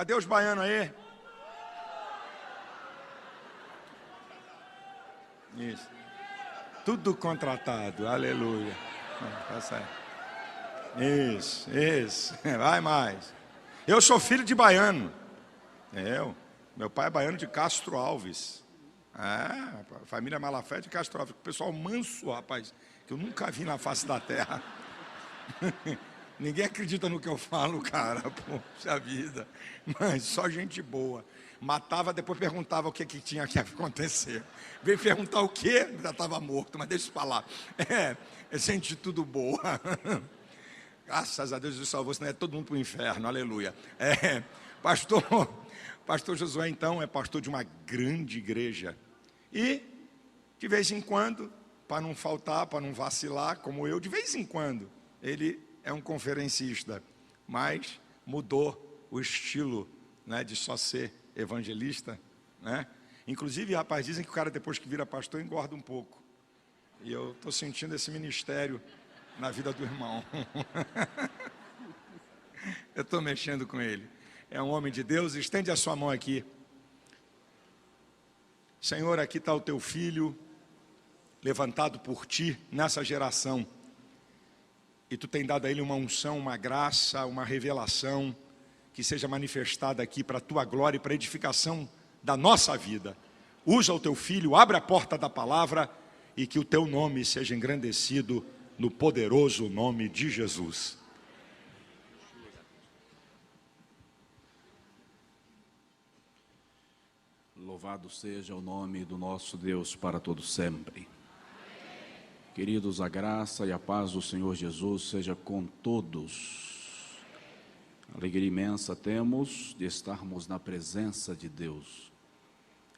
Cadê os baianos aí? Isso. Tudo contratado, aleluia. Tá certo. Isso, vai mais. Eu sou filho de baiano. Meu pai é baiano de Castro Alves. Família Malafé de Castro Alves. Pessoal manso, rapaz, que eu nunca vi na face da terra. Ninguém acredita no que eu falo, cara. Poxa vida. Mas só gente boa. Matava, depois perguntava o que tinha que acontecer. Veio perguntar o quê? Já estava morto, mas deixa eu falar. É gente tudo boa. Graças a Deus Jesus salvou, senão é todo mundo para o inferno, aleluia. Pastor Josué, então, é pastor de uma grande igreja. E, de vez em quando, para não faltar, para não vacilar, como eu, de vez em quando, ele é um conferencista, mas mudou o estilo, né, de só ser evangelista, né? Inclusive, rapaz, dizem que o cara, depois que vira pastor, engorda um pouco. E eu estou sentindo esse ministério na vida do irmão. Eu estou mexendo com ele. É um homem de Deus. Estende a sua mão aqui. Senhor, aqui está o teu filho, levantado por ti nessa geração. E tu tem dado a ele uma unção, uma graça, uma revelação, que seja manifestada aqui para a tua glória e para a edificação da nossa vida. Usa o teu filho, abre a porta da palavra e que o teu nome seja engrandecido no poderoso nome de Jesus. Louvado seja o nome do nosso Deus para todo sempre. Queridos, a graça e a paz do Senhor Jesus seja com todos. Alegria imensa temos de estarmos na presença de Deus,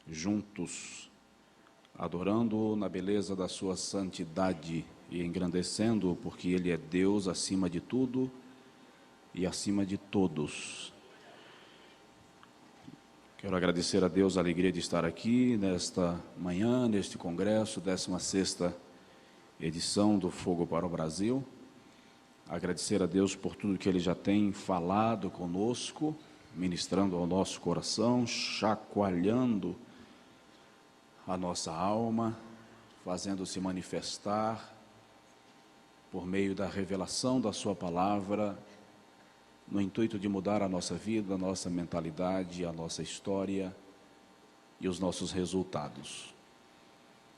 juntos, adorando-o na beleza da sua santidade e engrandecendo-o, porque Ele é Deus acima de tudo e acima de todos. Quero agradecer a Deus a alegria de estar aqui nesta manhã, neste congresso, 16ª edição do Fogo para o Brasil. Agradecer a Deus por tudo que Ele já tem falado conosco, ministrando ao nosso coração, chacoalhando a nossa alma, fazendo-se manifestar por meio da revelação da sua palavra, no intuito de mudar a nossa vida, a nossa mentalidade, a nossa história e os nossos resultados.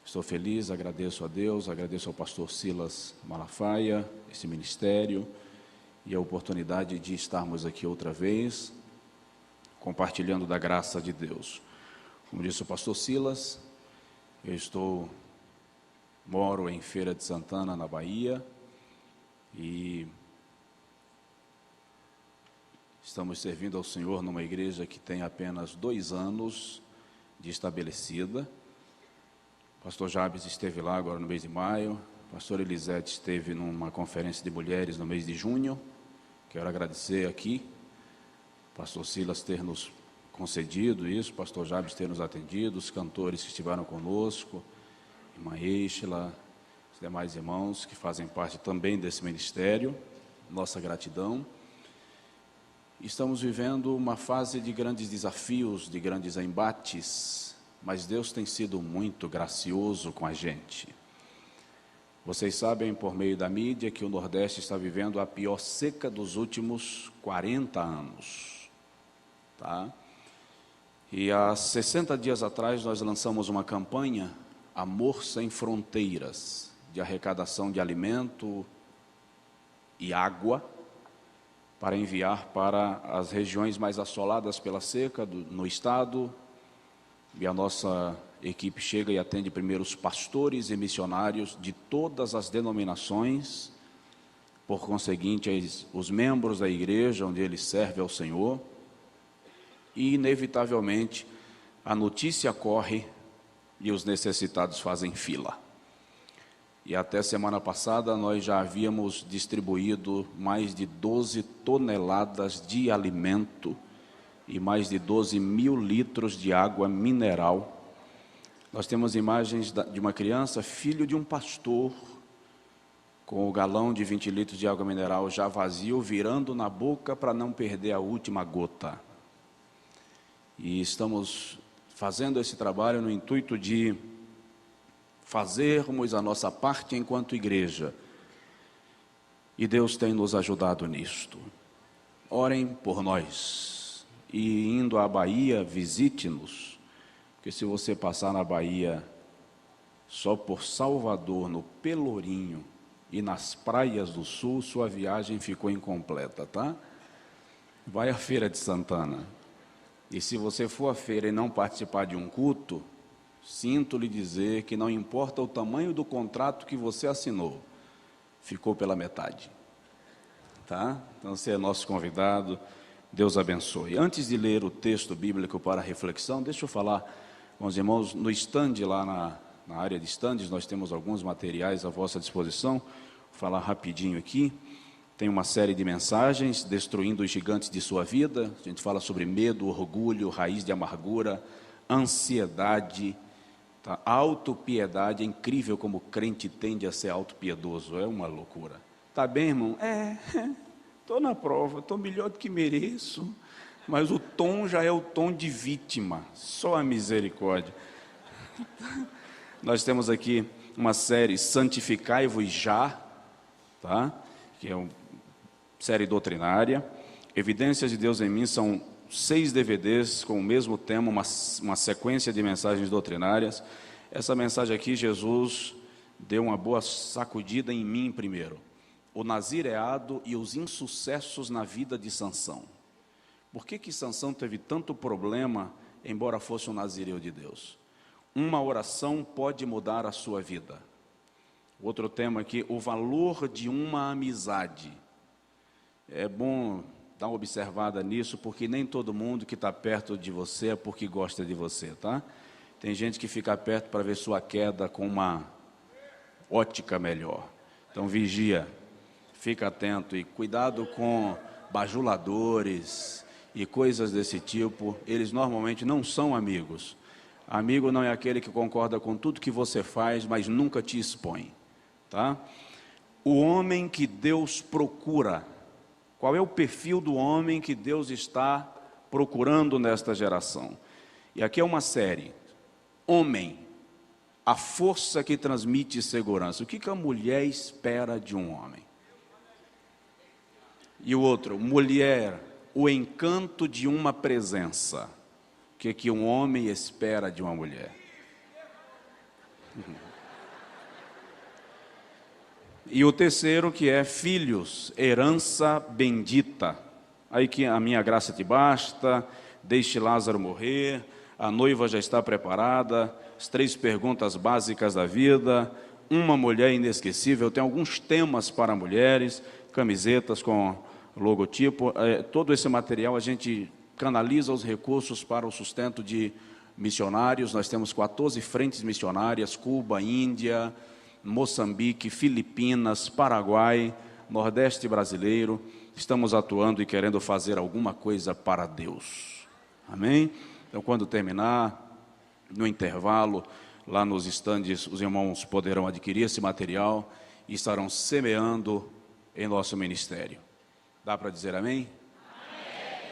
Estou feliz, agradeço a Deus, agradeço ao pastor Silas Malafaia, esse ministério, e a oportunidade de estarmos aqui outra vez, compartilhando da graça de Deus. Como disse o pastor Silas, eu moro em Feira de Santana, na Bahia, e estamos servindo ao Senhor numa igreja que tem apenas 2 anos de estabelecida. O pastor Jabes esteve lá agora no mês de maio, o pastor Elisete esteve numa conferência de mulheres no mês de junho. Quero agradecer aqui, o pastor Silas ter nos concedido isso, o pastor Jabes ter nos atendido, os cantores que estiveram conosco, irmã Eixla, os demais irmãos que fazem parte também desse ministério, nossa gratidão. Estamos vivendo uma fase de grandes desafios, de grandes embates, mas Deus tem sido muito gracioso com a gente. Vocês sabem, por meio da mídia, que o Nordeste está vivendo a pior seca dos últimos 40 anos. Tá? E há 60 dias atrás nós lançamos uma campanha, Amor Sem Fronteiras, de arrecadação de alimento e água, para enviar para as regiões mais assoladas pela seca no estado. E a nossa equipe chega e atende primeiro os pastores e missionários de todas as denominações, por conseguinte, os membros da igreja onde eles servem ao Senhor, e inevitavelmente a notícia corre e os necessitados fazem fila. E até semana passada nós já havíamos distribuído mais de 12 toneladas de alimento e mais de 12 mil litros de água mineral. Nós temos imagens de uma criança, filho de um pastor, com o galão de 20 litros de água mineral já vazio, virando na boca para não perder a última gota. E estamos fazendo esse trabalho no intuito de fazermos a nossa parte enquanto igreja. E Deus tem nos ajudado nisto. Orem por nós. E indo à Bahia, visite-nos. Porque se você passar na Bahia só por Salvador, no Pelourinho e nas praias do sul, sua viagem ficou incompleta, tá? Vai à Feira de Santana. E se você for à feira e não participar de um culto, sinto lhe dizer que não importa o tamanho do contrato que você assinou, ficou pela metade, tá? Então você é nosso convidado, Deus abençoe. Antes de ler o texto bíblico para a reflexão, deixa eu falar com os irmãos, no stand lá na área de stands, nós temos alguns materiais à vossa disposição, vou falar rapidinho aqui. Tem uma série de mensagens, Destruindo os Gigantes de Sua Vida. A gente fala sobre medo, orgulho, raiz de amargura, ansiedade, tá? Autopiedade. É incrível como o crente tende a ser autopiedoso, é uma loucura. Tá bem, irmão? Estou na prova, estou melhor do que mereço, mas o tom já é o tom de vítima, só a misericórdia. Nós temos aqui uma série, Santificai-vos já, tá? Que é uma série doutrinária. Evidências de Deus em mim, são 6 DVDs com o mesmo tema, uma sequência de mensagens doutrinárias. Essa mensagem aqui, Jesus deu uma boa sacudida em mim primeiro. O nazireado e os insucessos na vida de Sansão. Por que Sansão teve tanto problema, embora fosse um nazireu de Deus? Uma oração pode mudar a sua vida. Outro tema aqui, o valor de uma amizade. É bom dar uma observada nisso, porque nem todo mundo que está perto de você é porque gosta de você, tá? Tem gente que fica perto para ver sua queda com uma ótica melhor. Então vigia, fica atento e cuidado com bajuladores e coisas desse tipo. Eles normalmente não são amigos. Amigo não é aquele que concorda com tudo que você faz, mas nunca te expõe. Tá? O homem que Deus procura. Qual é o perfil do homem que Deus está procurando nesta geração? E aqui é uma série. Homem, a força que transmite segurança. O que a mulher espera de um homem? E o outro, mulher, o encanto de uma presença. O que um homem espera de uma mulher? E o terceiro, que é filhos, herança bendita. Aí que a minha graça te basta, deixe Lázaro morrer, a noiva já está preparada, as 3 perguntas básicas da vida, uma mulher inesquecível. Tem alguns temas para mulheres, camisetas com logotipo. Todo esse material a gente canaliza os recursos para o sustento de missionários. Nós temos 14 frentes missionárias, Cuba, Índia, Moçambique, Filipinas, Paraguai, Nordeste brasileiro. Estamos atuando e querendo fazer alguma coisa para Deus. Amém? Então, quando terminar, no intervalo, lá nos estandes, os irmãos poderão adquirir esse material e estarão semeando em nosso ministério. Dá para dizer amém? Amém.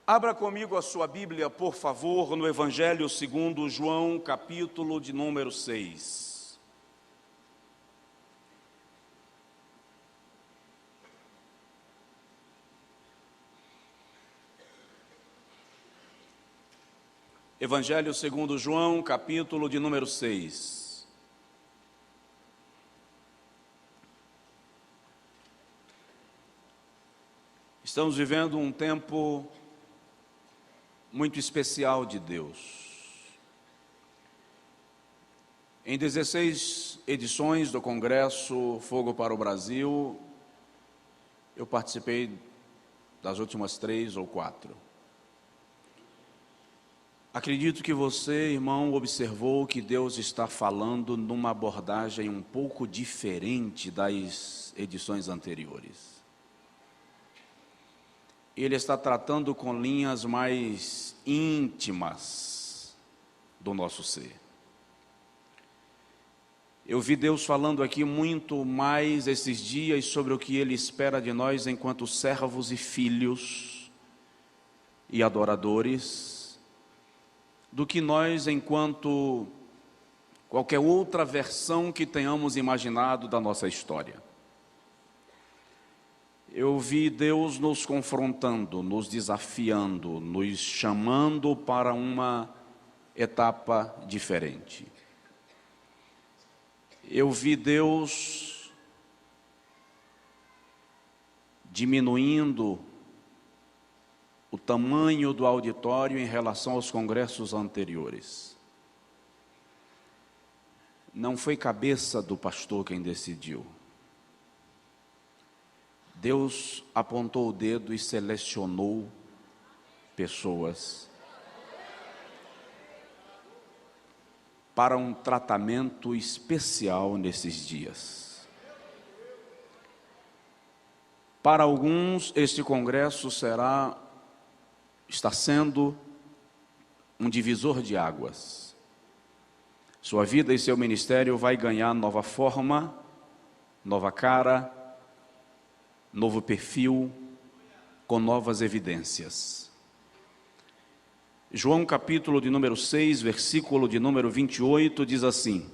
Abra comigo a sua Bíblia, por favor, no Evangelho segundo João, capítulo de número 6. Evangelho segundo João, capítulo de número 6. Estamos vivendo um tempo muito especial de Deus. Em 16 edições do Congresso Fogo para o Brasil, eu participei das últimas 3 ou 4. Acredito que você, irmão, observou que Deus está falando numa abordagem um pouco diferente das edições anteriores. Ele está tratando com linhas mais íntimas do nosso ser. Eu vi Deus falando aqui muito mais esses dias sobre o que Ele espera de nós enquanto servos e filhos e adoradores, do que nós, enquanto qualquer outra versão que tenhamos imaginado da nossa história. Eu vi Deus nos confrontando, nos desafiando, nos chamando para uma etapa diferente. Eu vi Deus diminuindo o tamanho do auditório em relação aos congressos anteriores. Não foi cabeça do pastor quem decidiu. Deus apontou o dedo e selecionou pessoas para um tratamento especial nesses dias. Para alguns, este congresso está sendo um divisor de águas. Sua vida e seu ministério vai ganhar nova forma, nova cara, novo perfil, com novas evidências. João capítulo de número 6, versículo de número 28, diz assim: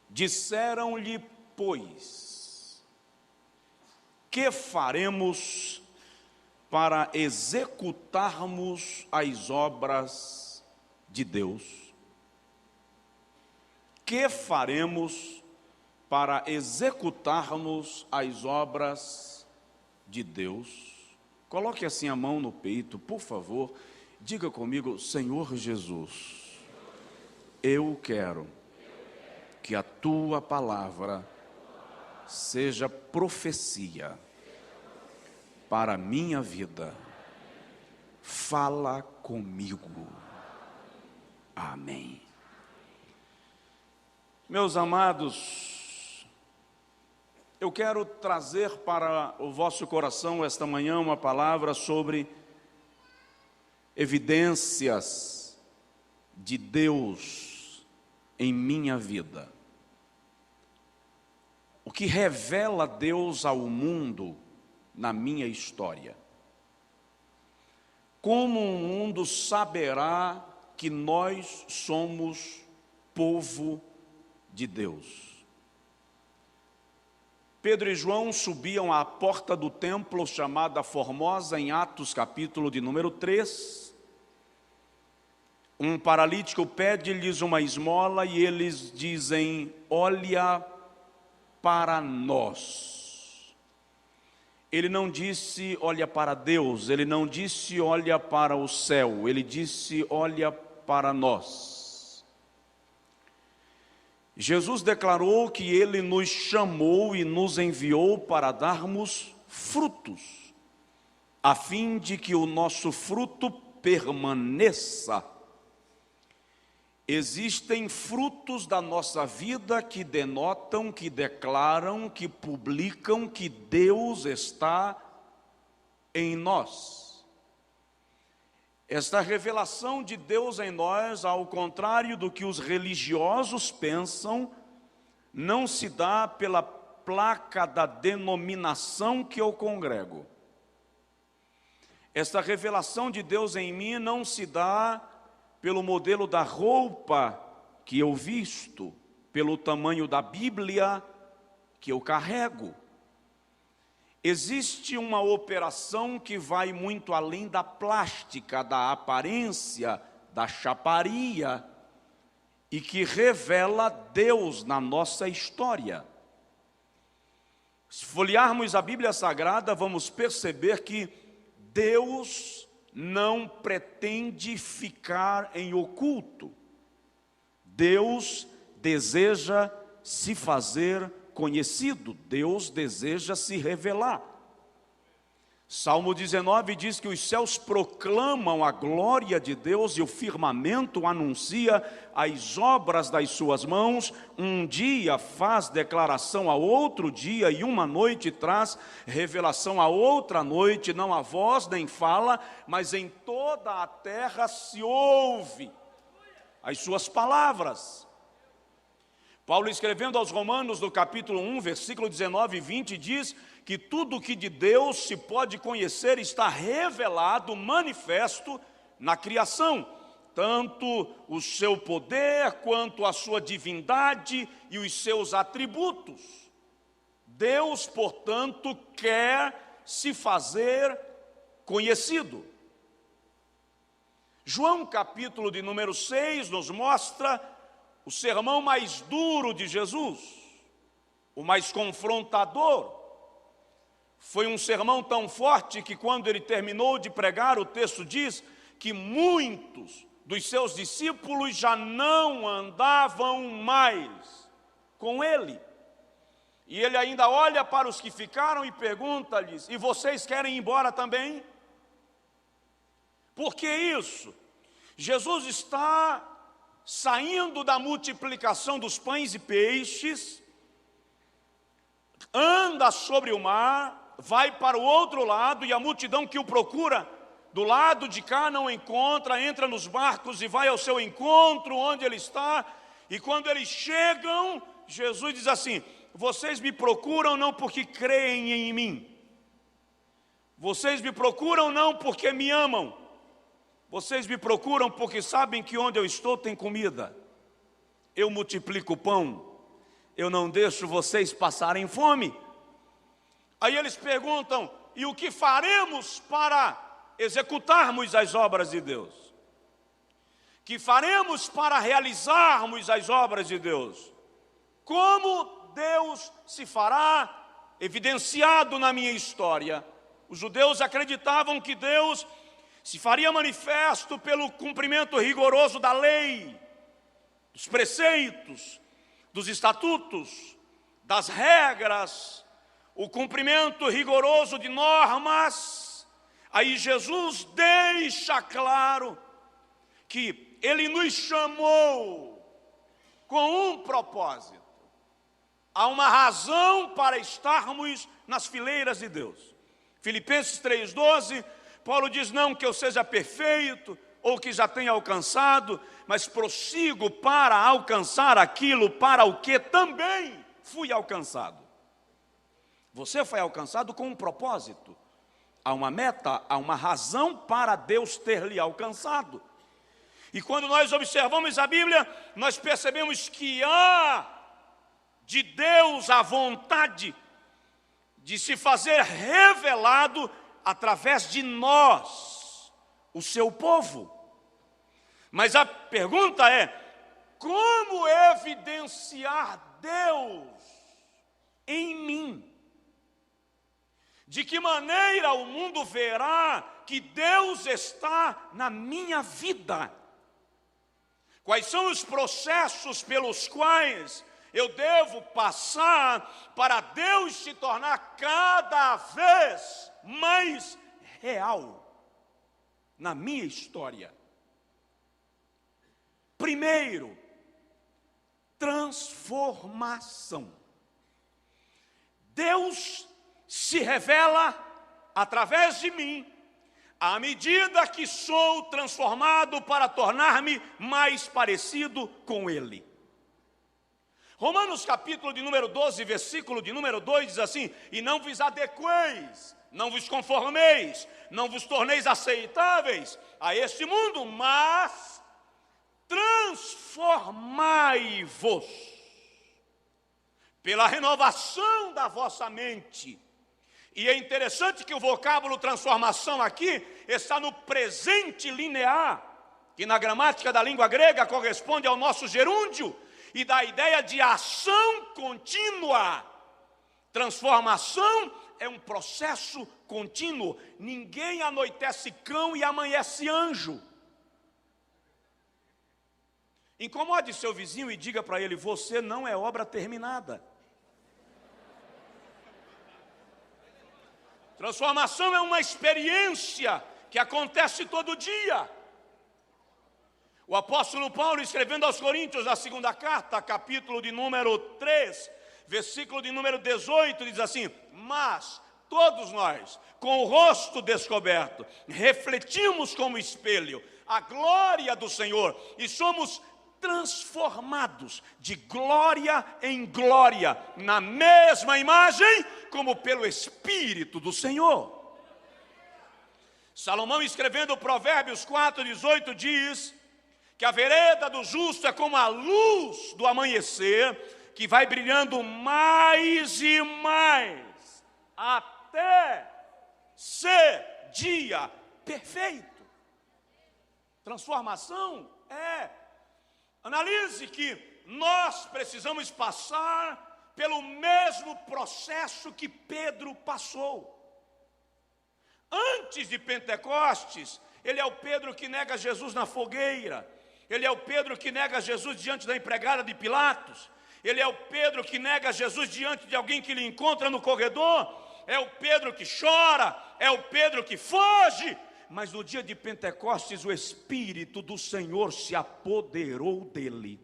disseram-lhe, pois, que faremos para executarmos as obras de Deus? Que faremos para executarmos as obras de Deus? Coloque assim a mão no peito, por favor. Diga comigo: Senhor Jesus, eu quero que a tua palavra seja profecia para a minha vida. Fala comigo. Amém. Meus amados, eu quero trazer para o vosso coração esta manhã uma palavra sobre evidências de Deus em minha vida. O que revela Deus ao mundo na minha história. Como o mundo saberá que nós somos povo de Deus? Pedro e João subiam à porta do templo chamada Formosa, em Atos capítulo de número 3. Um paralítico pede-lhes uma esmola e eles dizem: olha para nós. Ele não disse olha para Deus, ele não disse olha para o céu, ele disse olha para nós. Jesus declarou que ele nos chamou e nos enviou para darmos frutos, a fim de que o nosso fruto permaneça. Existem frutos da nossa vida que denotam, que declaram, que publicam que Deus está em nós. Esta revelação de Deus em nós, ao contrário do que os religiosos pensam, não se dá pela placa da denominação que eu congrego. Esta revelação de Deus em mim não se dá pelo modelo da roupa que eu visto, pelo tamanho da Bíblia que eu carrego. Existe uma operação que vai muito além da plástica, da aparência, da chaparia, e que revela Deus na nossa história. Se folhearmos a Bíblia Sagrada, vamos perceber que Deus não pretende ficar em oculto. Deus deseja se fazer conhecido, Deus deseja se revelar. Salmo 19 diz que os céus proclamam a glória de Deus e o firmamento anuncia as obras das suas mãos. Um dia faz declaração a outro dia e uma noite traz revelação a outra noite. Não há voz nem fala, mas em toda a terra se ouve as suas palavras. Paulo, escrevendo aos Romanos, no capítulo 1, versículo 19 e 20, diz que tudo que de Deus se pode conhecer está revelado, manifesto, na criação, tanto o seu poder quanto a sua divindade e os seus atributos. Deus, portanto, quer se fazer conhecido. João, capítulo de número 6, nos mostra o sermão mais duro de Jesus, o mais confrontador. Foi um sermão tão forte que, quando ele terminou de pregar, o texto diz que muitos dos seus discípulos já não andavam mais com ele. E ele ainda olha para os que ficaram e pergunta-lhes: e vocês querem ir embora também? Por que isso? Jesus está saindo da multiplicação dos pães e peixes, anda sobre o mar, vai para o outro lado, e a multidão que o procura do lado de cá não encontra, entra nos barcos e vai ao seu encontro onde ele está, e quando eles chegam, Jesus diz assim: vocês me procuram não porque creem em mim, vocês me procuram não porque me amam, vocês me procuram porque sabem que onde eu estou tem comida. Eu multiplico o pão, eu não deixo vocês passarem fome. Aí eles perguntam: e o que faremos para executarmos as obras de Deus? Que faremos para realizarmos as obras de Deus? Como Deus se fará evidenciado na minha história? Os judeus acreditavam que Deus se faria manifesto pelo cumprimento rigoroso da lei, dos preceitos, dos estatutos, das regras, o cumprimento rigoroso de normas. Aí Jesus deixa claro que Ele nos chamou com um propósito. Há uma razão para estarmos nas fileiras de Deus. Filipenses 3,12, Paulo diz: não que eu seja perfeito ou que já tenha alcançado, mas prossigo para alcançar aquilo para o que também fui alcançado. Você foi alcançado com um propósito. Há uma meta, há uma razão para Deus ter lhe alcançado. E quando nós observamos a Bíblia, nós percebemos que há de Deus a vontade de se fazer revelado através de nós, o seu povo. Mas a pergunta é: como evidenciar Deus em mim? De que maneira o mundo verá que Deus está na minha vida? Quais são os processos pelos quais eu devo passar para Deus se tornar cada vez mais real na minha história? Primeiro, transformação. Deus se revela através de mim, à medida que sou transformado para tornar-me mais parecido com Ele. Romanos capítulo de número 12, versículo de número 2 diz assim: e não vos adequeis, não vos conformeis, não vos torneis aceitáveis a este mundo, mas transformai-vos pela renovação da vossa mente. E é interessante que o vocábulo transformação aqui está no presente linear, que na gramática da língua grega corresponde ao nosso gerúndio, e dá a ideia de ação contínua. Transformação é um processo contínuo. Ninguém anoitece cão e amanhece anjo. Incomode seu vizinho e diga para ele: você não é obra terminada. Transformação é uma experiência que acontece todo dia. O apóstolo Paulo, escrevendo aos Coríntios, na segunda carta, capítulo de número 3, versículo de número 18, diz assim: mas todos nós, com o rosto descoberto, refletimos como espelho a glória do Senhor e somos transformados de glória em glória, na mesma imagem, como pelo Espírito do Senhor. Salomão, escrevendo Provérbios 4:18, diz que a vereda do justo é como a luz do amanhecer, que vai brilhando mais e mais, até ser dia perfeito. Transformação analise que nós precisamos passar pelo mesmo processo que Pedro passou. Antes de Pentecostes, ele é o Pedro que nega Jesus na fogueira, ele é o Pedro que nega Jesus diante da empregada de Pilatos, ele é o Pedro que nega Jesus diante de alguém que lhe encontra no corredor, é o Pedro que chora, é o Pedro que foge. Mas no dia de Pentecostes, o Espírito do Senhor se apoderou dele.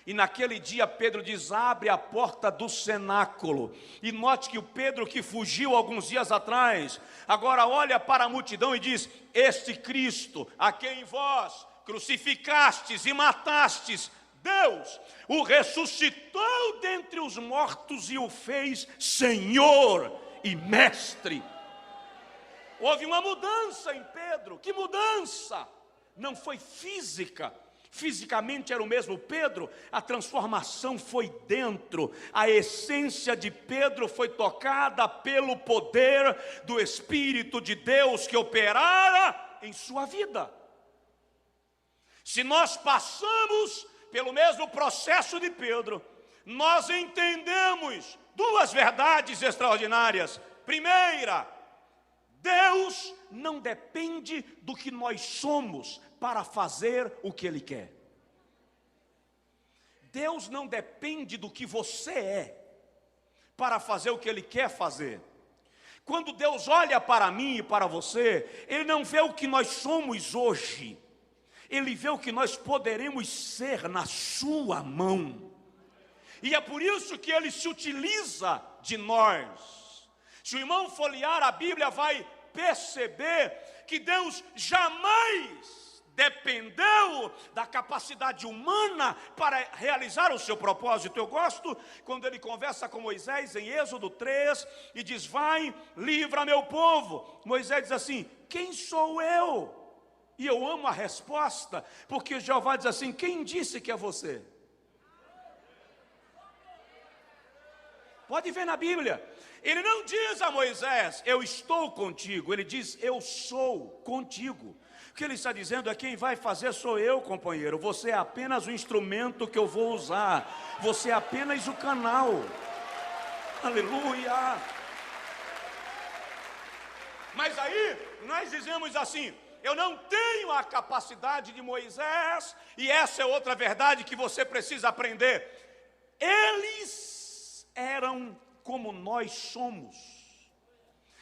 E naquele dia Pedro diz: abre a porta do cenáculo. E note que o Pedro que fugiu alguns dias atrás, agora olha para a multidão e diz: este Cristo, a quem vós crucificastes e matastes, Deus o ressuscitou dentre os mortos e o fez Senhor e Mestre. Houve uma mudança em Pedro. Que mudança? Não foi física. Fisicamente era o mesmo Pedro, a transformação foi dentro. A essência de Pedro foi tocada pelo poder do Espírito de Deus que operara em sua vida. Se nós passamos pelo mesmo processo de Pedro, nós entendemos duas verdades extraordinárias. Primeira, Deus não depende do que nós somos para fazer o que Ele quer. Deus não depende do que você é para fazer o que Ele quer fazer. Quando Deus olha para mim e para você, Ele não vê o que nós somos hoje, Ele vê o que nós poderemos ser na sua mão. E é por isso que Ele se utiliza de nós. Se o irmão folhear a Bíblia, vai perceber que Deus jamais dependeu da capacidade humana para realizar o seu propósito. Eu gosto quando ele conversa com Moisés em Êxodo 3 e diz: vai, livra meu povo. Moisés diz assim: quem sou eu? E eu amo a resposta, porque Jeová diz assim: quem disse que é você? Pode ver na Bíblia. Ele não diz a Moisés: eu estou contigo. Ele diz: eu sou contigo. O que ele está dizendo é: quem vai fazer sou eu, companheiro. Você é apenas o instrumento que eu vou usar. Você é apenas o canal. Aleluia. Mas aí nós dizemos assim: eu não tenho a capacidade de Moisés. E essa é outra verdade que você precisa aprender. Eles eram como nós somos.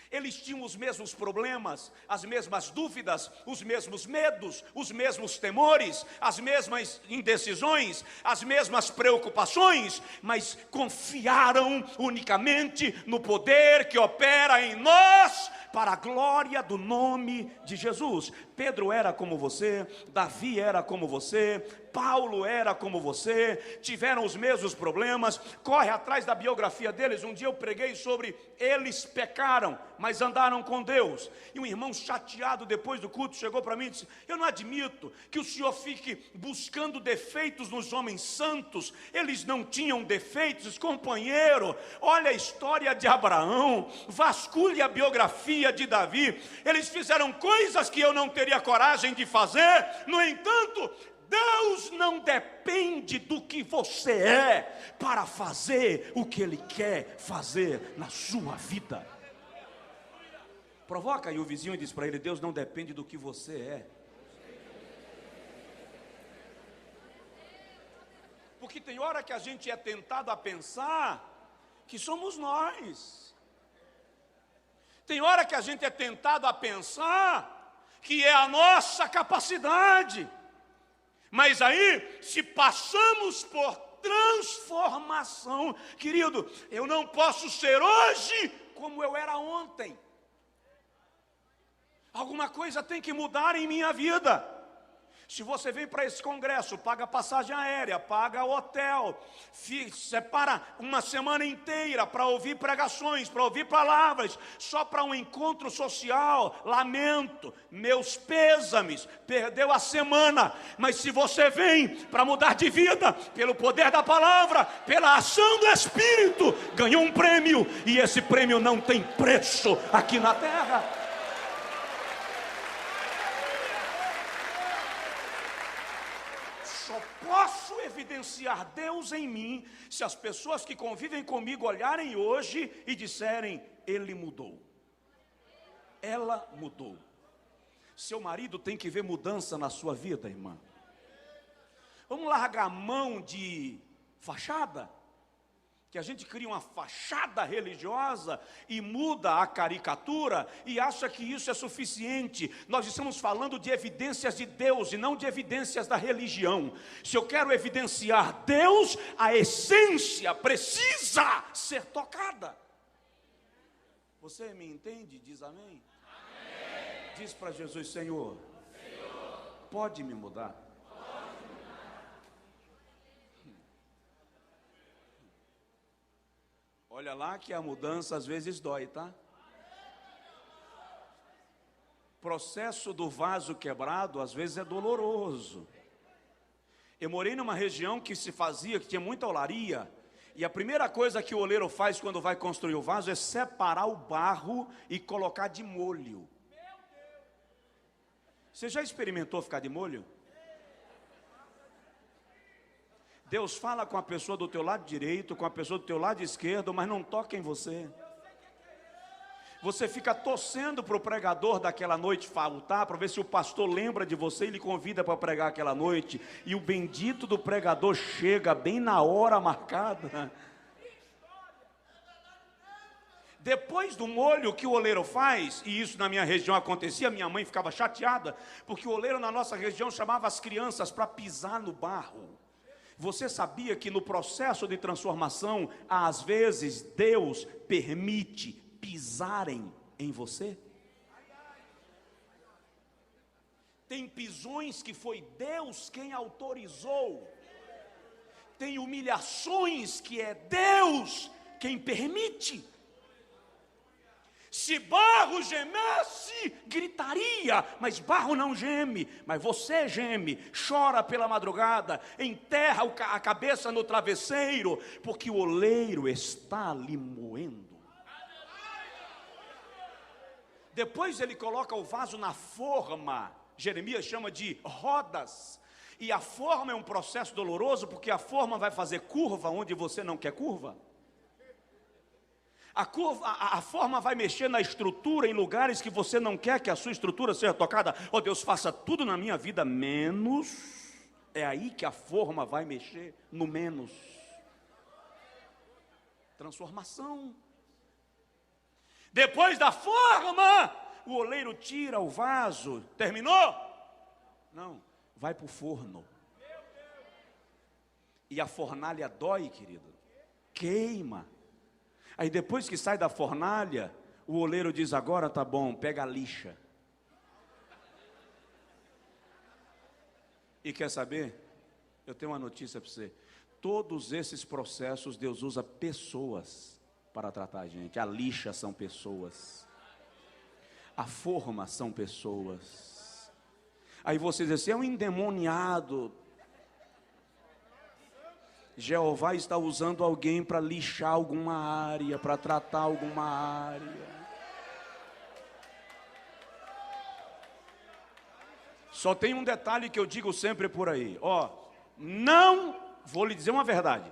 Eles tinham os mesmos problemas, as mesmas dúvidas, os mesmos medos, os mesmos temores, as mesmas indecisões, as mesmas preocupações, mas confiaram unicamente no poder que opera em nós para a glória do nome de Jesus. Pedro era como você, Davi era como você, Paulo era como você, tiveram os mesmos problemas. Corre atrás da biografia deles. Um dia eu preguei sobre eles pecaram, mas andaram com Deus. E um irmão chateado depois do culto chegou para mim e disse: eu não admito que o senhor fique buscando defeitos nos homens santos. Eles não tinham defeitos. Companheiro, olha a história de Abraão, vasculhe a biografia de Davi. Eles fizeram coisas que eu não teria coragem de fazer. No entanto, Deus não depende do que você é para fazer o que Ele quer fazer na sua vida. Provoca aí o vizinho e diz para ele: Deus não depende do que você é. Porque tem hora que a gente é tentado a pensar que somos nós. Tem hora que a gente é tentado a pensar que é a nossa capacidade. Mas aí, se passamos por transformação, querido, eu não posso ser hoje como eu era ontem. Alguma coisa tem que mudar em minha vida. Se você vem para esse congresso, paga passagem aérea, paga hotel, separa uma semana inteira para ouvir pregações, para ouvir palavras, só para um encontro social, lamento, meus pêsames, perdeu a semana. Mas se você vem para mudar de vida, pelo poder da palavra, pela ação do Espírito, ganhou um prêmio, e esse prêmio não tem preço aqui na terra. Posso evidenciar Deus em mim se as pessoas que convivem comigo olharem hoje e disserem: ele mudou, ela mudou. Seu marido tem que ver mudança na sua vida, irmã. Vamos largar a mão de fachada, que a gente cria uma fachada religiosa e muda a caricatura e acha que isso é suficiente. Nós estamos falando de evidências de Deus e não de evidências da religião. Se eu quero evidenciar Deus, a essência precisa ser tocada. Você me entende? Diz amém? Amém. Diz para Jesus: Senhor, pode me mudar? Olha lá que a mudança às vezes dói, tá? Processo do vaso quebrado às vezes é doloroso. Eu morei numa região que se fazia, que tinha muita olaria, e a primeira coisa que o oleiro faz quando vai construir o vaso é separar o barro e colocar de molho. Você já experimentou ficar de molho? Deus fala com a pessoa do teu lado direito, com a pessoa do teu lado esquerdo, mas não toca em você. Você fica torcendo para o pregador daquela noite faltar, para ver se o pastor lembra de você e lhe convida para pregar aquela noite. E o bendito do pregador chega bem na hora marcada. Depois do molho que o oleiro faz, e isso na minha região acontecia, minha mãe ficava chateada, porque o oleiro na nossa região chamava as crianças para pisar no barro. Você sabia que no processo de transformação, às vezes Deus permite pisarem em você? Tem pisões que foi Deus quem autorizou. Tem humilhações que é Deus quem permite. Se barro gemesse, gritaria, mas barro não geme, mas você geme, chora pela madrugada, enterra a cabeça no travesseiro, porque o oleiro está lhe moendo. Depois ele coloca o vaso na forma, Jeremias chama de rodas, e a forma é um processo doloroso, porque a forma vai fazer curva onde você não quer curva. A forma vai mexer na estrutura em lugares que você não quer que a sua estrutura seja tocada. Oh Deus, faça tudo na minha vida, menos. É aí que a forma vai mexer no menos. Transformação. Depois da forma, o oleiro tira o vaso. Terminou? Não, vai para o forno. E a fornalha dói, querido. Queima. Aí depois que sai da fornalha, o oleiro diz: agora tá bom, pega a lixa. E quer saber? Eu tenho uma notícia para você. Todos esses processos Deus usa pessoas para tratar a gente. A lixa são pessoas. A forma são pessoas. Aí você diz assim: é um endemoniado. Jeová está usando alguém para lixar alguma área, para tratar alguma área. Só tem um detalhe que eu digo sempre por aí, não, vou lhe dizer uma verdade,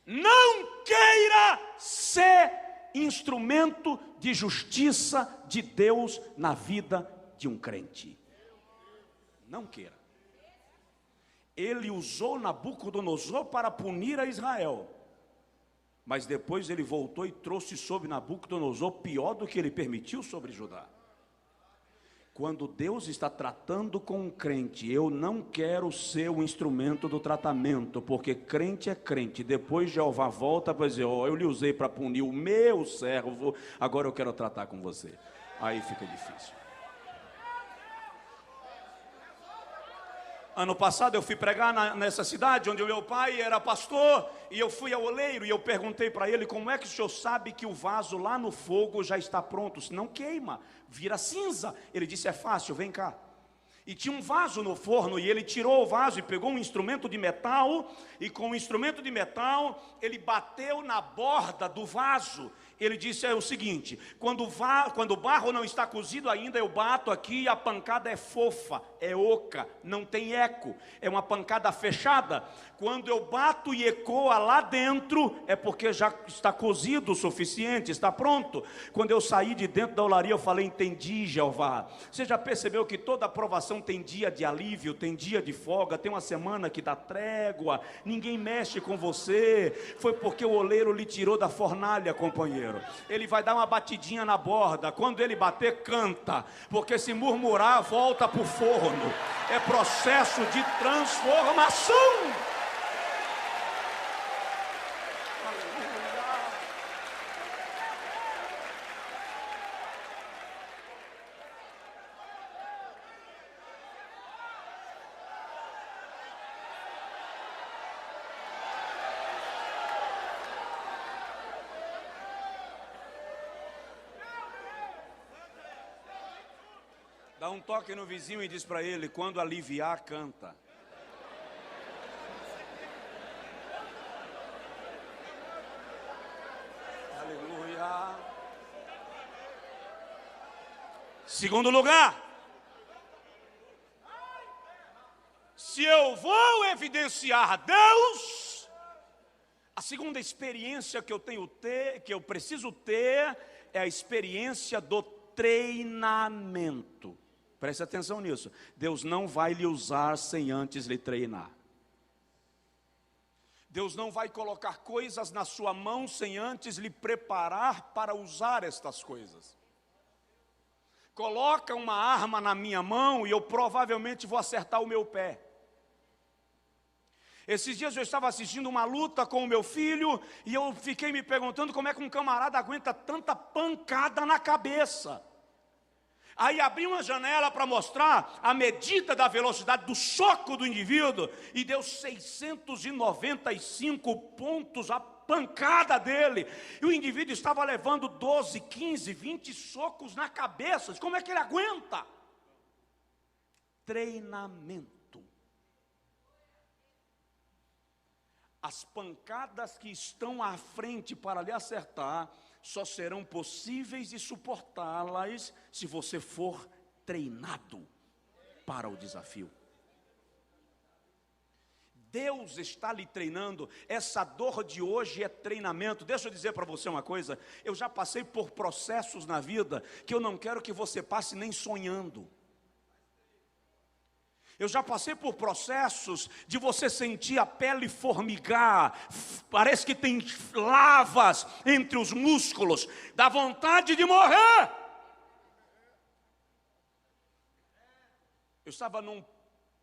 não queira ser instrumento de justiça de Deus na vida de um crente. Não queira. Ele usou Nabucodonosor para punir a Israel, mas depois ele voltou e trouxe sobre Nabucodonosor pior do que ele permitiu sobre Judá. Quando Deus está tratando com um crente, eu não quero ser o instrumento do tratamento, porque crente é crente. Depois Jeová volta para dizer: eu lhe usei para punir o meu servo, agora eu quero tratar com você. Aí fica difícil. Ano passado eu fui pregar nessa cidade onde o meu pai era pastor, e eu fui ao oleiro e eu perguntei para ele: como é que o senhor sabe que o vaso lá no fogo já está pronto? Se não queima, vira cinza. Ele disse: é fácil, vem cá. E tinha um vaso no forno, e ele tirou o vaso e pegou um instrumento de metal, e com o instrumento de metal ele bateu na borda do vaso. Ele disse: é o seguinte, quando o barro não está cozido ainda, eu bato aqui e a pancada é fofa, é oca, não tem eco, é uma pancada fechada. Quando eu bato e ecoa lá dentro, é porque já está cozido o suficiente, está pronto. Quando eu saí de dentro da olaria, eu falei: entendi, Jeová. Você já percebeu que toda aprovação tem dia de alívio, tem dia de folga, tem uma semana que dá trégua, ninguém mexe com você? Foi porque o oleiro lhe tirou da fornalha, companheiro. Ele vai dar uma batidinha na borda, quando ele bater, canta, porque se murmurar, volta para o forno. É processo de transformação. Dá um toque no vizinho e diz para ele: quando aliviar, canta. Aleluia. Segundo lugar, se eu vou evidenciar Deus, a segunda experiência que eu preciso ter, é a experiência do treinamento. Preste atenção nisso. Deus não vai lhe usar sem antes lhe treinar. Deus não vai colocar coisas na sua mão sem antes lhe preparar para usar estas coisas. Coloca uma arma na minha mão e eu provavelmente vou acertar o meu pé. Esses dias eu estava assistindo uma luta com o meu filho e eu fiquei me perguntando como é que um camarada aguenta tanta pancada na cabeça. Aí abri uma janela para mostrar a medida da velocidade do soco do indivíduo e deu 695 pontos a pancada dele. E o indivíduo estava levando 12, 15, 20 socos na cabeça. Como é que ele aguenta? Treinamento. As pancadas que estão à frente para lhe acertar só serão possíveis de suportá-las se você for treinado para o desafio. Deus está lhe treinando. Essa dor de hoje é treinamento. Deixa eu dizer para você uma coisa: eu já passei por processos na vida que eu não quero que você passe nem sonhando. Eu já passei por processos de você sentir a pele formigar, parece que tem lavas entre os músculos, dá vontade de morrer. Eu estava num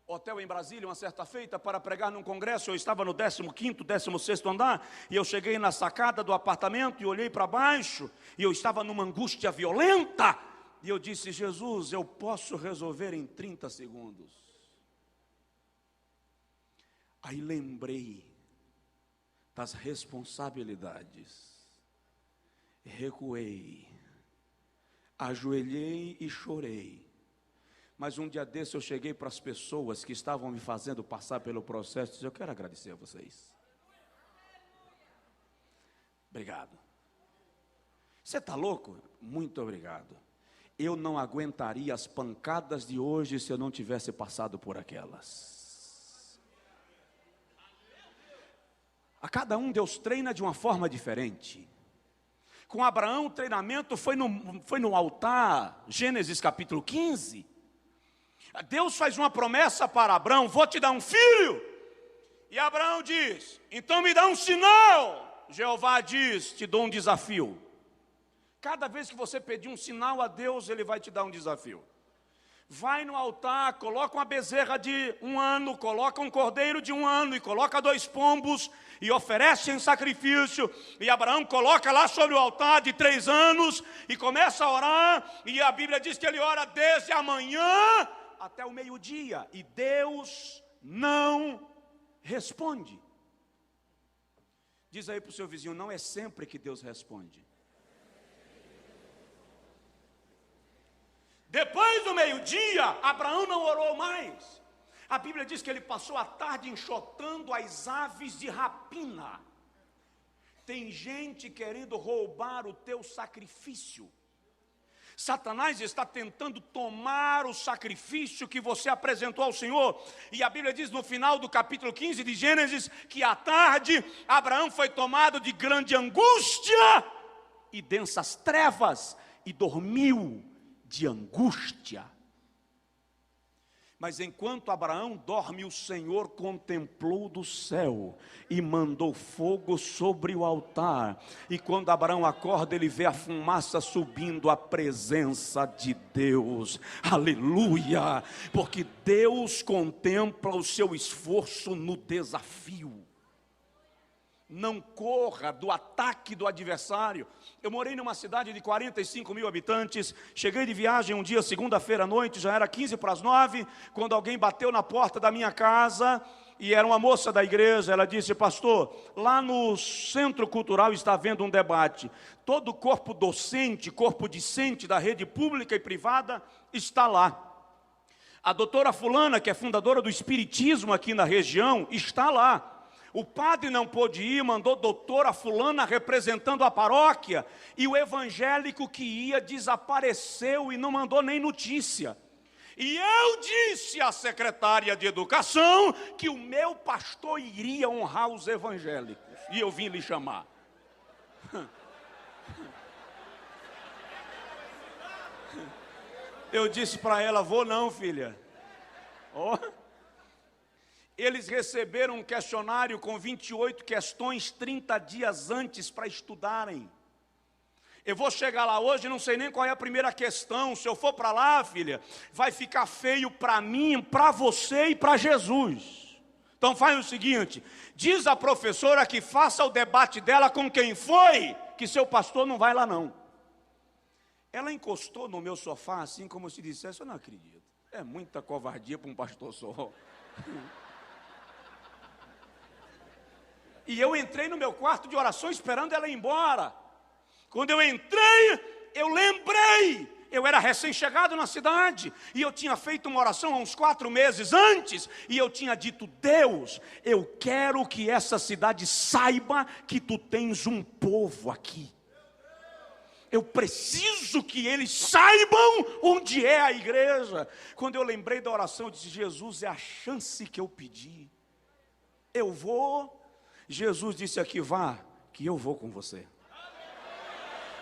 hotel em Brasília uma certa feita para pregar num congresso. Eu estava no 15º, 16º andar, e eu cheguei na sacada do apartamento e olhei para baixo, e eu estava numa angústia violenta, e eu disse: Jesus, eu posso resolver em 30 segundos. Aí lembrei das responsabilidades, recuei, ajoelhei e chorei. Mas um dia desse eu cheguei para as pessoas que estavam me fazendo passar pelo processo e disse: eu quero agradecer a vocês. Obrigado. Você está louco? Muito obrigado. Eu não aguentaria as pancadas de hoje se eu não tivesse passado por aquelas. A cada um Deus treina de uma forma diferente. Com Abraão o treinamento foi no altar, Gênesis capítulo 15. Deus faz uma promessa para Abraão: vou te dar um filho. E Abraão diz: então me dá um sinal. Jeová diz: te dou um desafio. Cada vez que você pedir um sinal a Deus, Ele vai te dar um desafio. Vai no altar, coloca uma bezerra de 1 ano, coloca um cordeiro de 1 ano e coloca 2 pombos e oferece em sacrifício. E Abraão coloca lá sobre o altar de 3 anos e começa a orar. E a Bíblia diz que ele ora desde a manhã até o meio-dia, e Deus não responde. Diz aí para o seu vizinho, não é sempre que Deus responde. Depois do meio-dia, Abraão não orou mais. A Bíblia diz que ele passou a tarde enxotando as aves de rapina. Tem gente querendo roubar o teu sacrifício. Satanás está tentando tomar o sacrifício que você apresentou ao Senhor. E a Bíblia diz no final do capítulo 15 de Gênesis, que à tarde Abraão foi tomado de grande angústia e densas trevas, e dormiu de angústia. Mas enquanto Abraão dorme, o Senhor contemplou do céu e mandou fogo sobre o altar. E quando Abraão acorda, ele vê a fumaça subindo, a presença de Deus. Aleluia! Porque Deus contempla o seu esforço no desafio. Não corra do ataque do adversário. Eu morei numa cidade de 45 mil habitantes, cheguei de viagem um dia, segunda-feira à noite, já era 8:45, quando alguém bateu na porta da minha casa, e era uma moça da igreja. Ela disse: pastor, lá no Centro Cultural está havendo um debate, todo o corpo docente, corpo discente da rede pública e privada está lá. A doutora fulana, que é fundadora do Espiritismo aqui na região, está lá. O padre não pôde ir, mandou doutora fulana representando a paróquia, e o evangélico que ia desapareceu e não mandou nem notícia. E eu disse à secretária de educação que o meu pastor iria honrar os evangélicos, e eu vim lhe chamar. Eu disse para ela: vou não, filha. Oh. Eles receberam um questionário com 28 questões 30 dias antes para estudarem. Eu vou chegar lá hoje, não sei nem qual é a primeira questão. Se eu for para lá, filha, vai ficar feio para mim, para você e para Jesus. Então faz o seguinte, diz a professora que faça o debate dela com quem foi, que seu pastor não vai lá não. Ela encostou no meu sofá assim como se dissesse: eu não acredito, é muita covardia para um pastor só. E eu entrei no meu quarto de oração esperando ela ir embora. Quando eu entrei, eu lembrei, eu era recém-chegado na cidade, e eu tinha feito uma oração há uns 4 meses antes, e eu tinha dito: Deus, eu quero que essa cidade saiba que tu tens um povo aqui. Eu preciso que eles saibam onde é a igreja. Quando eu lembrei da oração, eu disse: Jesus, é a chance que eu pedi. Eu vou. Jesus disse aqui: vá, que eu vou com você.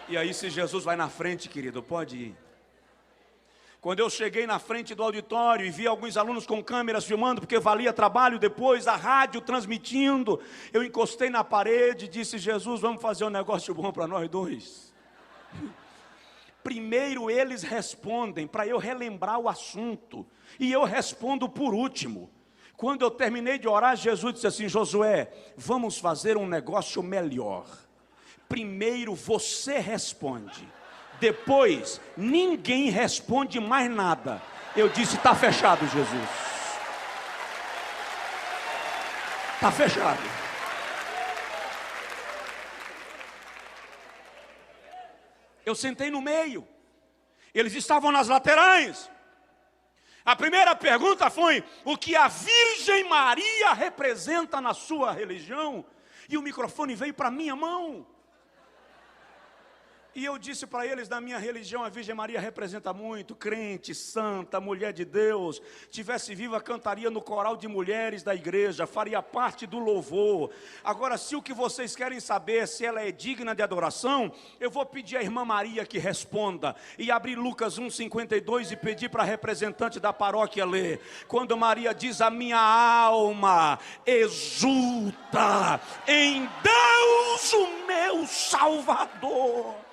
E aí, se Jesus vai na frente, querido, pode ir. Quando eu cheguei na frente do auditório e vi alguns alunos com câmeras filmando, porque valia trabalho depois, a rádio transmitindo, eu encostei na parede e disse: Jesus, vamos fazer um negócio bom para nós dois. Primeiro eles respondem, para eu relembrar o assunto, e eu respondo por último. Quando eu terminei de orar, Jesus disse assim: Josué, vamos fazer um negócio melhor. Primeiro você responde, depois ninguém responde mais nada. Eu disse: está fechado, Jesus. Está fechado. Eu sentei no meio, eles estavam nas laterais. A primeira pergunta foi: o que a Virgem Maria representa na sua religião? E o microfone veio para minha mão. E eu disse para eles: na minha religião a Virgem Maria representa muito, crente, santa, mulher de Deus. Tivesse viva, cantaria no coral de mulheres da igreja, faria parte do louvor. Agora, se o que vocês querem saber, se ela é digna de adoração, eu vou pedir à irmã Maria que responda. E abrir Lucas 1,52 e pedir para a representante da paróquia ler. Quando Maria diz: a minha alma exulta em Deus, o meu Salvador.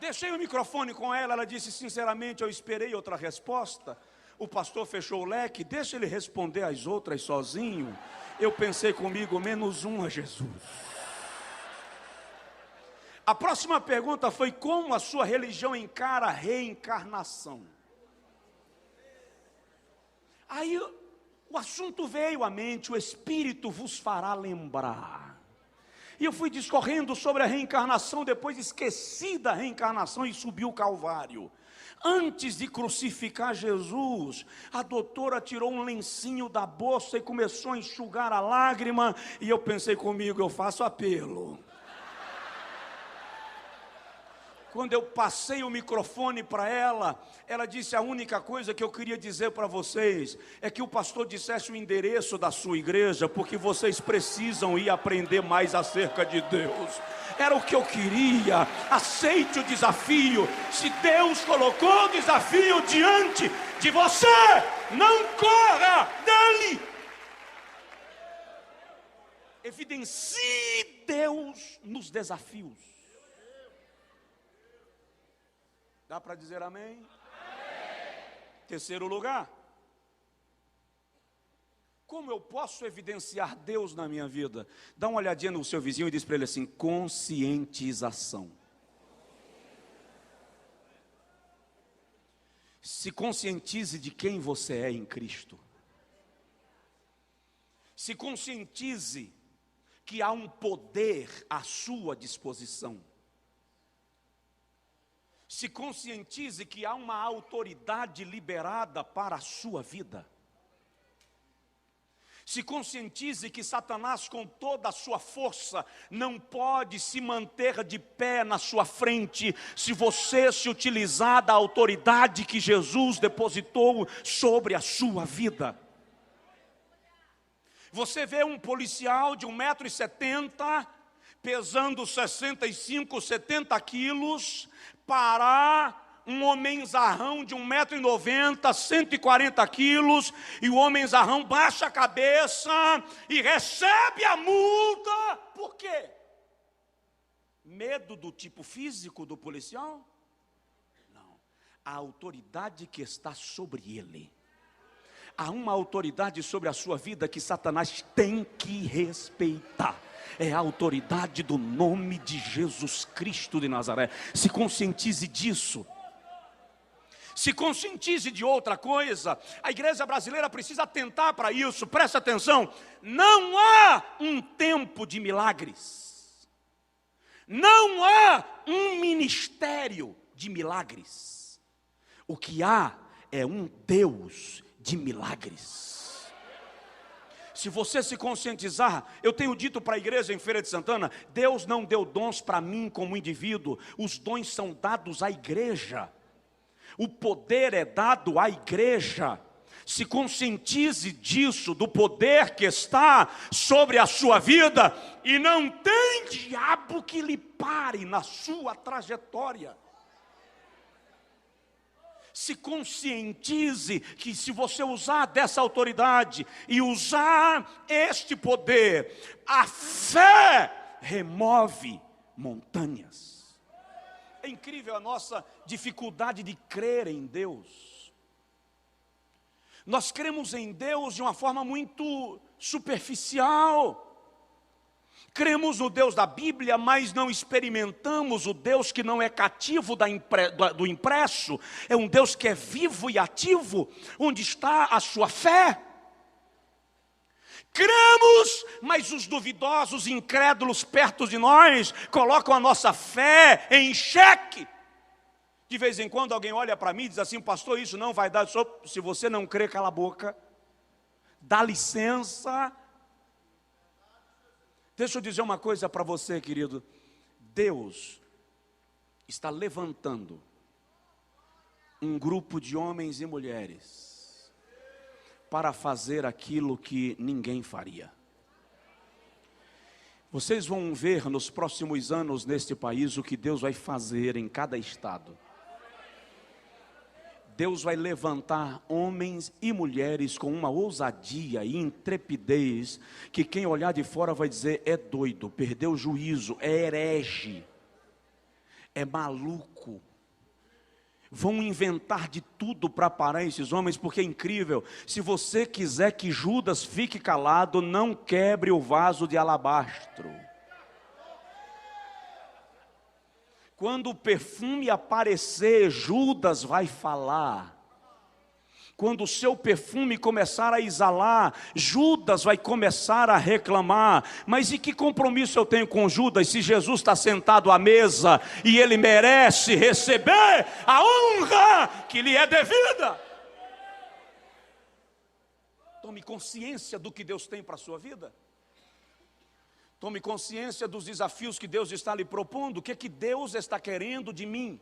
Deixei o microfone com ela, ela disse: sinceramente, eu esperei outra resposta. O pastor fechou o leque, deixa ele responder as outras sozinho. Eu pensei comigo: menos um a Jesus. A próxima pergunta foi: como a sua religião encara a reencarnação? Aí o assunto veio à mente: o Espírito vos fará lembrar. E eu fui discorrendo sobre a reencarnação, depois esqueci da reencarnação e subi o Calvário. Antes de crucificar Jesus, a doutora tirou um lencinho da bolsa e começou a enxugar a lágrima, e eu pensei comigo: eu faço apelo. Quando eu passei o microfone para ela, ela disse: a única coisa que eu queria dizer para vocês é que o pastor dissesse o endereço da sua igreja, porque vocês precisam ir aprender mais acerca de Deus. Era o que eu queria. Aceite o desafio. Se Deus colocou o desafio diante de você, não corra dele. Evidencie Deus nos desafios. Dá para dizer amém? Amém? Terceiro lugar, como eu posso evidenciar Deus na minha vida? Dá uma olhadinha no seu vizinho e diz para ele assim: conscientização. Se conscientize de quem você é em Cristo. Se conscientize que há um poder à sua disposição. Se conscientize que há uma autoridade liberada para a sua vida. Se conscientize que Satanás, com toda a sua força, não pode se manter de pé na sua frente, se você se utilizar da autoridade que Jesus depositou sobre a sua vida. Você vê um policial de 1,70 m, pesando 65, 70 quilos, parar um homenzarrão de 1,90 m, 140 quilos, e o homenzarrão baixa a cabeça e recebe a multa. Por quê? Medo do tipo físico do policial? Não. A autoridade que está sobre ele. Há uma autoridade sobre a sua vida que Satanás tem que respeitar. É a autoridade do nome de Jesus Cristo de Nazaré. Se conscientize disso. Se conscientize de outra coisa. A igreja brasileira precisa atentar para isso. Presta atenção. Não há um tempo de milagres. Não há um ministério de milagres. O que há é um Deus de milagres. Se você se conscientizar, eu tenho dito para a igreja em Feira de Santana: Deus não deu dons para mim como indivíduo, os dons são dados à igreja, o poder é dado à igreja. Se conscientize disso, do poder que está sobre a sua vida, e não tem diabo que lhe pare na sua trajetória. Se conscientize que se você usar dessa autoridade e usar este poder, a fé remove montanhas. É incrível a nossa dificuldade de crer em Deus. Nós cremos em Deus de uma forma muito superficial. Cremos no Deus da Bíblia, mas não experimentamos o Deus que não é cativo do impresso. É um Deus que é vivo e ativo. Onde está a sua fé? Cremos, mas os duvidosos, incrédulos perto de nós colocam a nossa fé em xeque. De vez em quando alguém olha para mim e diz assim: pastor, isso não vai dar. Se você não crê, cala a boca. Dá licença. Deixa eu dizer uma coisa para você, querido. Deus está levantando um grupo de homens e mulheres para fazer aquilo que ninguém faria. Vocês vão ver nos próximos anos neste país o que Deus vai fazer em cada estado. Deus vai levantar homens e mulheres com uma ousadia e intrepidez, que quem olhar de fora vai dizer: é doido, perdeu o juízo, é herege, é maluco. Vão inventar de tudo para parar esses homens, porque é incrível. Se você quiser que Judas fique calado, não quebre o vaso de alabastro. Quando o perfume aparecer, Judas vai falar. Quando o seu perfume começar a exalar, Judas vai começar a reclamar. Mas e que compromisso eu tenho com Judas, se Jesus está sentado à mesa e ele merece receber a honra que lhe é devida? Tome consciência do que Deus tem para a sua vida. Tome consciência dos desafios que Deus está lhe propondo. O que Deus está querendo de mim?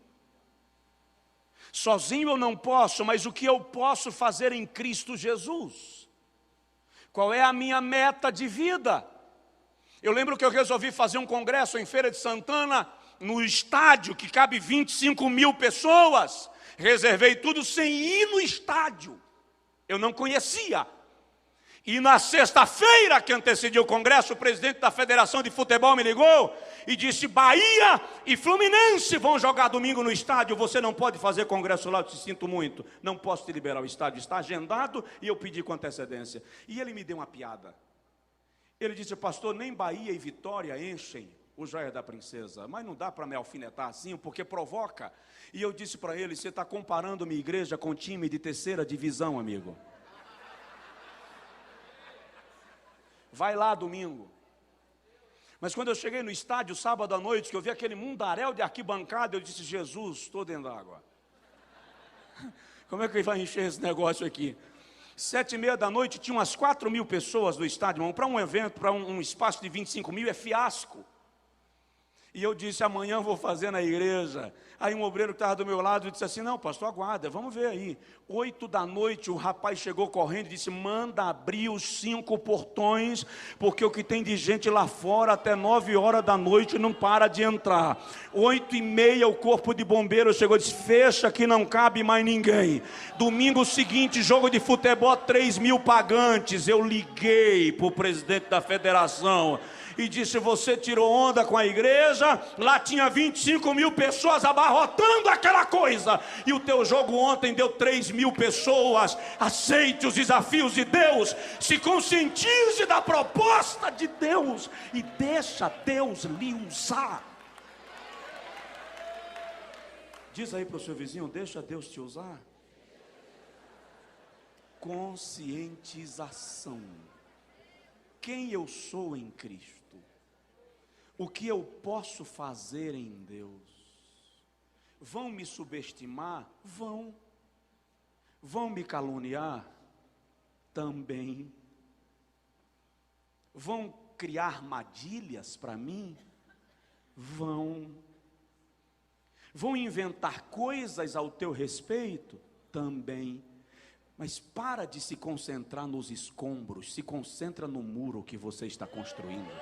Sozinho eu não posso, mas o que eu posso fazer em Cristo Jesus? Qual é a minha meta de vida? Eu lembro que eu resolvi fazer um congresso em Feira de Santana, no estádio que cabe 25 mil pessoas. Reservei tudo sem ir no estádio. Eu não conhecia. E na sexta-feira que antecedeu o congresso, o presidente da Federação de Futebol me ligou e disse: Bahia e Fluminense vão jogar domingo no estádio, você não pode fazer congresso lá. Eu te sinto muito, não posso te liberar, o estádio está agendado e eu pedi com antecedência. E ele me deu uma piada. Ele disse: pastor, nem Bahia e Vitória enchem o Joia da Princesa, mas não dá para me alfinetar assim, porque provoca. E eu disse para ele: você está comparando minha igreja com time de terceira divisão, amigo. Vai lá domingo. Mas quando eu cheguei no estádio sábado à noite, que eu vi aquele mundaréu de arquibancada, eu disse: Jesus, estou dentro d'água. Como é que vai encher esse negócio aqui? 7h30 da noite, tinha umas 4 mil pessoas no estádio, irmão. Para um evento, para um espaço de 25 mil, é fiasco. E eu disse: amanhã eu vou fazer na igreja. Aí um obreiro que estava do meu lado disse assim: não, pastor, aguarda, vamos ver aí. 8 da noite, o rapaz chegou correndo e disse: manda abrir os 5 portões, porque o que tem de gente lá fora até 9 horas da noite não para de entrar. 8h30, o corpo de bombeiro chegou e disse: fecha que não cabe mais ninguém. Domingo seguinte, jogo de futebol, 3 mil pagantes. Eu liguei para o presidente da federação e disse: você tirou onda com a igreja, lá tinha 25 mil pessoas abarrotando aquela coisa, e o teu jogo ontem deu 3 mil pessoas. Aceite os desafios de Deus, se conscientize da proposta de Deus, e deixa Deus lhe usar. Diz aí para o seu vizinho: deixa Deus te usar. Conscientização. Quem eu sou em Cristo? O que eu posso fazer em Deus? Vão me subestimar? Vão. Vão me caluniar? Também. Vão criar armadilhas para mim? Vão. Vão inventar coisas ao teu respeito? Também. Mas para de se concentrar nos escombros, se concentra no muro que você está construindo.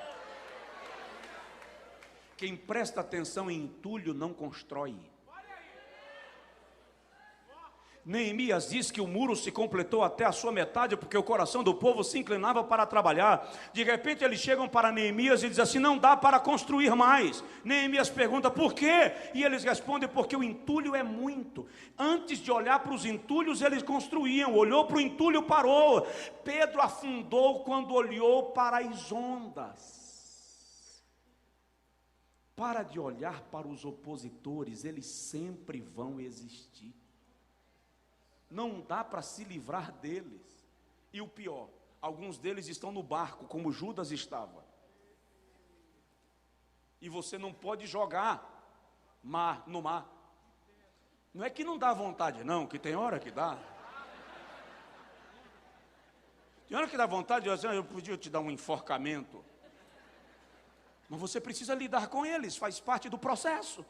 Quem presta atenção em entulho não constrói. Neemias diz que o muro se completou até a sua metade, porque o coração do povo se inclinava para trabalhar. De repente eles chegam para Neemias e dizem assim: não dá para construir mais. Neemias pergunta: por quê? E eles respondem: porque o entulho é muito. Antes de olhar para os entulhos, eles construíam. Olhou para o entulho, parou. Pedro afundou quando olhou para as ondas. Para de olhar para os opositores, eles sempre vão existir. Não dá para se livrar deles. E o pior, alguns deles estão no barco, como Judas estava. E você não pode jogar no mar. Não é que não dá vontade, não, que tem hora que dá. Tem hora que dá vontade de dizer: eu podia te dar um enforcamento. Mas você precisa lidar com eles, faz parte do processo.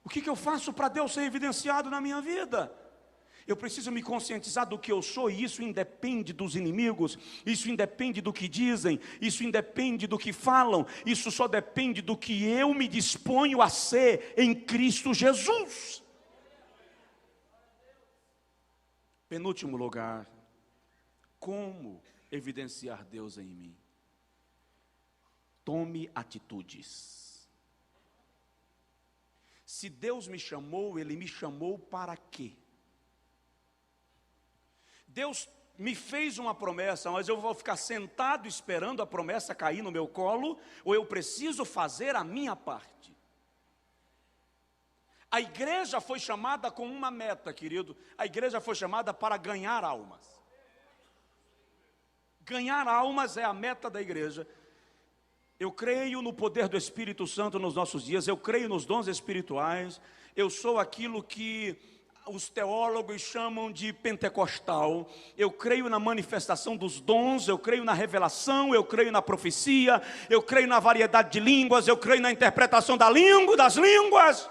O que eu faço para Deus ser evidenciado na minha vida? Eu preciso me conscientizar do que eu sou, e isso independe dos inimigos, isso independe do que dizem, isso independe do que falam, isso só depende do que eu me disponho a ser em Cristo Jesus. Penúltimo lugar, como evidenciar Deus em mim? Tome atitudes. Se Deus me chamou, Ele me chamou para quê? Deus me fez uma promessa, mas eu vou ficar sentado esperando a promessa cair no meu colo, ou eu preciso fazer a minha parte? A igreja foi chamada com uma meta, querido. A igreja foi chamada para ganhar almas. Ganhar almas é a meta da igreja. Eu creio no poder do Espírito Santo nos nossos dias, eu creio nos dons espirituais, eu sou aquilo que os teólogos chamam de pentecostal. Eu creio na manifestação dos dons, eu creio na revelação, eu creio na profecia, eu creio na variedade de línguas, eu creio na interpretação das línguas.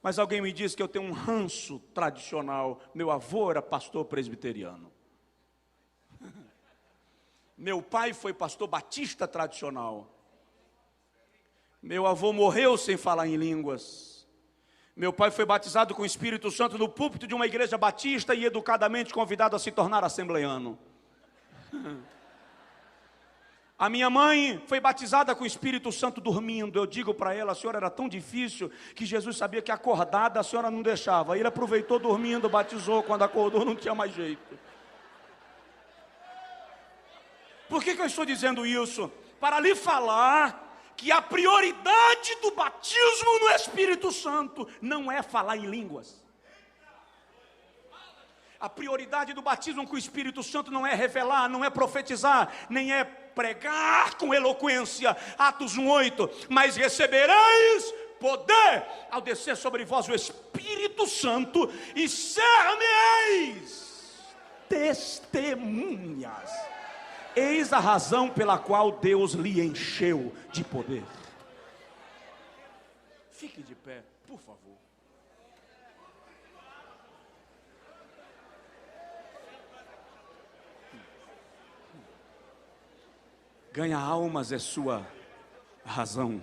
Mas alguém me disse que eu tenho um ranço tradicional. Meu avô era pastor presbiteriano. Meu pai foi pastor batista tradicional. Meu avô morreu sem falar em línguas. Meu pai foi batizado com o Espírito Santo no púlpito de uma igreja batista e educadamente convidado a se tornar assembleiano. A minha mãe foi batizada com o Espírito Santo dormindo. Eu digo para ela, a senhora era tão difícil que Jesus sabia que acordada a senhora não deixava. Ele aproveitou dormindo, batizou, quando acordou não tinha mais jeito. Por que eu estou dizendo isso? Para lhe falar que a prioridade do batismo no Espírito Santo não é falar em línguas. A prioridade do batismo com o Espírito Santo não é revelar, não é profetizar, nem é pregar com eloquência, Atos 1:8, mas recebereis poder ao descer sobre vós o Espírito Santo e ser-me-eis testemunhas. Eis a razão pela qual Deus lhe encheu de poder. Fique de pé, por favor. Ganhar almas é sua razão.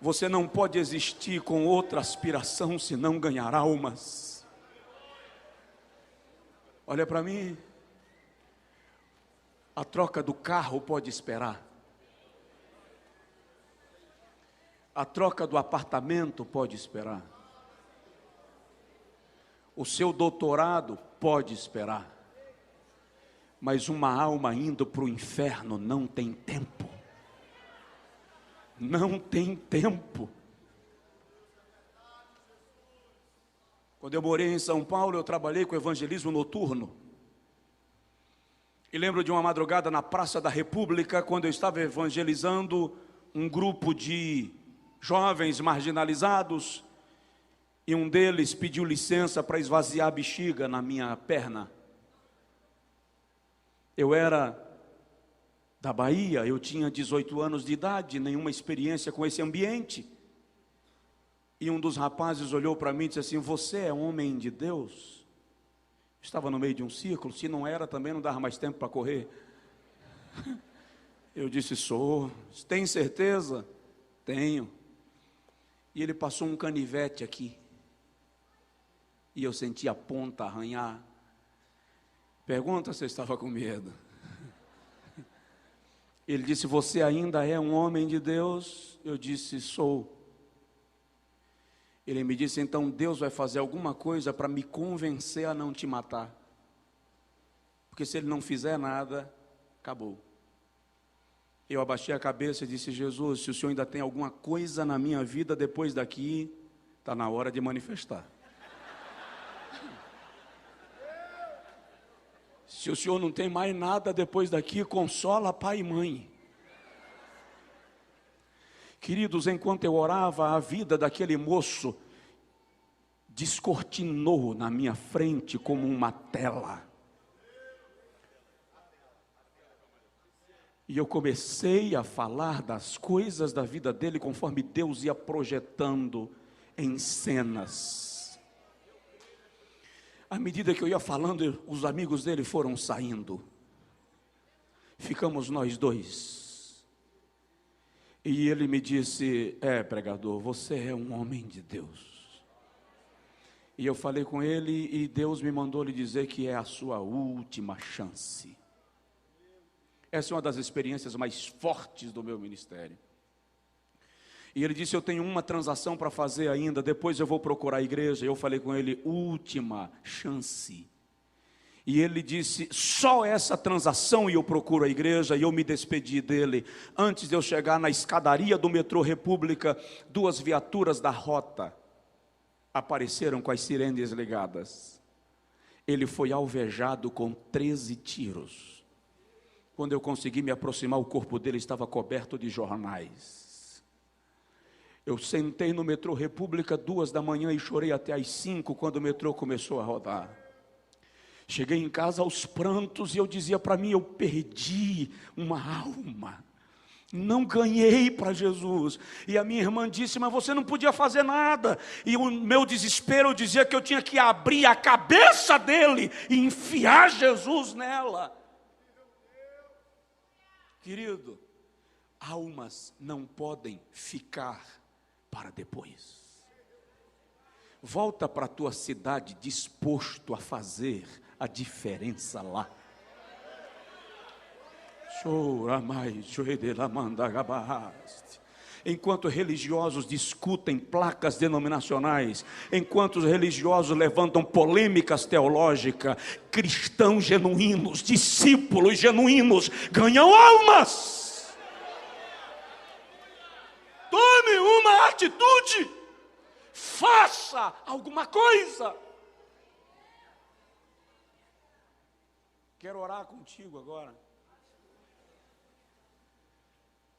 Você não pode existir com outra aspiração senão ganhar almas. Olha para mim. A troca do carro pode esperar. A troca do apartamento pode esperar. O seu doutorado pode esperar. Mas uma alma indo para o inferno não tem tempo. Não tem tempo. Quando eu morei em São Paulo, eu trabalhei com evangelismo noturno. E lembro de uma madrugada na Praça da República, quando eu estava evangelizando um grupo de jovens marginalizados, e um deles pediu licença para esvaziar a bexiga na minha perna. Eu era da Bahia, eu tinha 18 anos de idade, nenhuma experiência com esse ambiente. E um dos rapazes olhou para mim e disse assim: você é homem de Deus? Estava no meio de um círculo, se não era também não dava mais tempo para correr. Eu disse: sou. Tem certeza? Tenho. E ele passou um canivete aqui. E eu senti a ponta arranhar. Pergunta se eu estava com medo. Ele disse: você ainda é um homem de Deus? Eu disse: sou. Ele me disse: então Deus vai fazer alguma coisa para me convencer a não te matar. Porque se Ele não fizer nada, acabou. Eu abaixei a cabeça e disse: Jesus, se o Senhor ainda tem alguma coisa na minha vida depois daqui, está na hora de manifestar. Se o Senhor não tem mais nada depois daqui, consola pai e mãe. Queridos, enquanto eu orava, a vida daquele moço descortinou na minha frente como uma tela. E eu comecei a falar das coisas da vida dele conforme Deus ia projetando em cenas. À medida que eu ia falando, os amigos dele foram saindo. Ficamos nós dois. E ele me disse: pregador, você é um homem de Deus. E eu falei com ele e Deus me mandou lhe dizer que é a sua última chance. Essa é uma das experiências mais fortes do meu ministério. E ele disse: eu tenho uma transação para fazer ainda, depois eu vou procurar a igreja. Eu falei com ele: última chance. E ele disse, só essa transação, e eu procuro a igreja, e eu me despedi dele. Antes de eu chegar na escadaria do metrô República, 2 viaturas da rota apareceram com as sirenes ligadas. Ele foi alvejado com 13 tiros. Quando eu consegui me aproximar, o corpo dele estava coberto de jornais. Eu sentei no metrô República 2 da manhã e chorei até às 5, quando o metrô começou a rodar. Cheguei em casa aos prantos e eu dizia para mim, eu perdi uma alma, não ganhei para Jesus. E a minha irmã disse, mas você não podia fazer nada. E o meu desespero, eu dizia que eu tinha que abrir a cabeça dele e enfiar Jesus nela. Querido, almas não podem ficar para depois. Volta para a tua cidade disposto a fazer a diferença lá. Enquanto religiosos discutem placas denominacionais, enquanto os religiosos levantam polêmicas teológicas, cristãos genuínos, discípulos genuínos ganham almas. Tome uma atitude, faça alguma coisa. Quero orar contigo agora.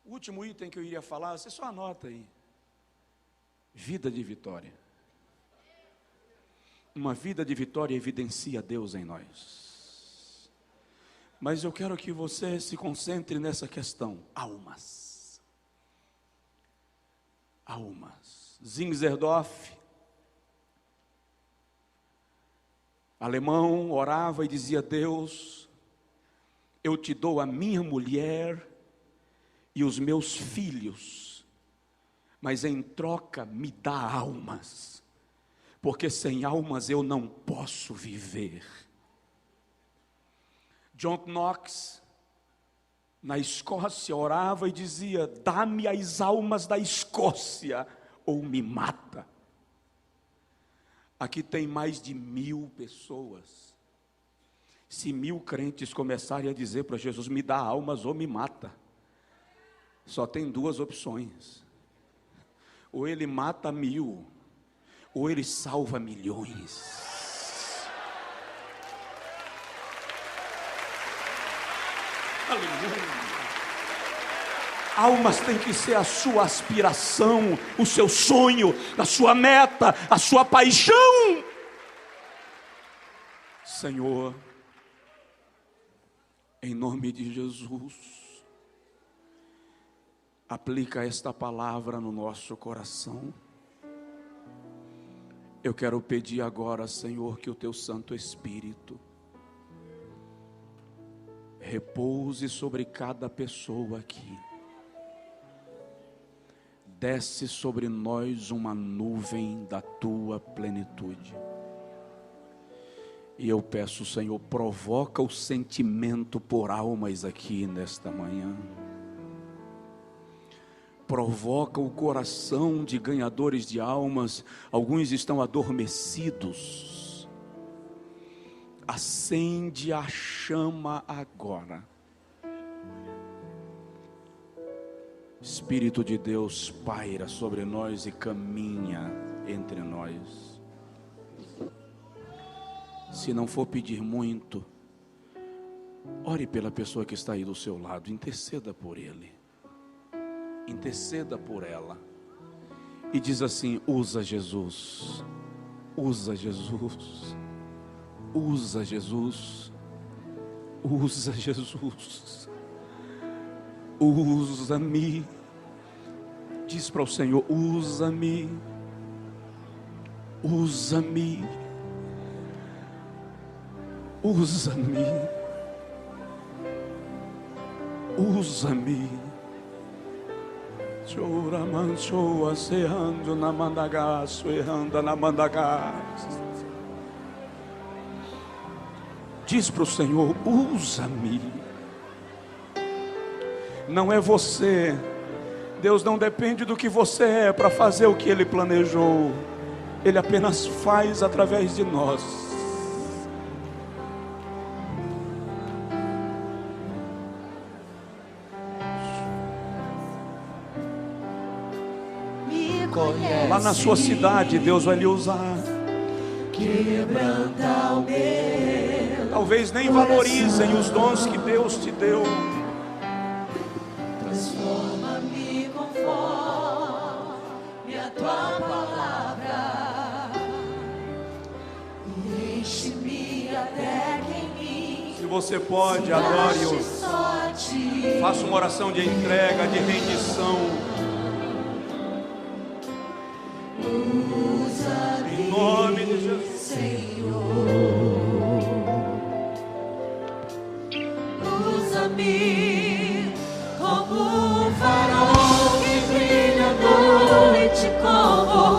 O último item que eu iria falar, você só anota aí. Vida de vitória. Uma vida de vitória evidencia Deus em nós. Mas eu quero que você se concentre nessa questão. Almas. Almas. Zinzendorf, alemão, orava e dizia, Deus, eu te dou a minha mulher e os meus filhos, mas em troca me dá almas, porque sem almas eu não posso viver. John Knox, na Escócia, orava e dizia, dá-me as almas da Escócia, ou me mata. Aqui tem mais de 1000 pessoas. Se 1000 crentes começarem a dizer para Jesus, me dá almas ou me mata, só tem 2 opções. Ou ele mata 1000, ou ele salva milhões. Aleluia. Almas tem que ser a sua aspiração, o seu sonho, a sua meta, a sua paixão. Senhor, em nome de Jesus, aplica esta palavra no nosso coração. Eu quero pedir agora, Senhor, que o teu Santo Espírito repouse sobre cada pessoa aqui. Desce sobre nós uma nuvem da tua plenitude. E eu peço, Senhor, provoca o sentimento por almas aqui nesta manhã. Provoca o coração de ganhadores de almas. Alguns estão adormecidos. Acende a chama agora. Espírito de Deus paira sobre nós e caminha entre nós. Se não for pedir muito, ore pela pessoa que está aí do seu lado, interceda por ele, interceda por ela, e diz assim, usa Jesus, usa Jesus, usa Jesus, usa Jesus. Usa-me, diz para o Senhor, usa-me, usa-me, usa-me, usa-me. Chora manchoa serrando na mandagaço, errando na mandagaço. Diz para o Senhor, usa-me. Não é você. Deus não depende do que você é para fazer o que Ele planejou. Ele apenas faz através de nós. conhece. Lá na sua cidade, Deus vai lhe usar. Quebranta o meu. Talvez nem valorizem os dons que Deus te deu. Transforma-me conforme a tua palavra. E enche-me até que em mim. Se você pode, adore-o. Faça uma oração de entrega, de rendição. Em nome de Jesus. Usa-me como um farol que brilha à noite, como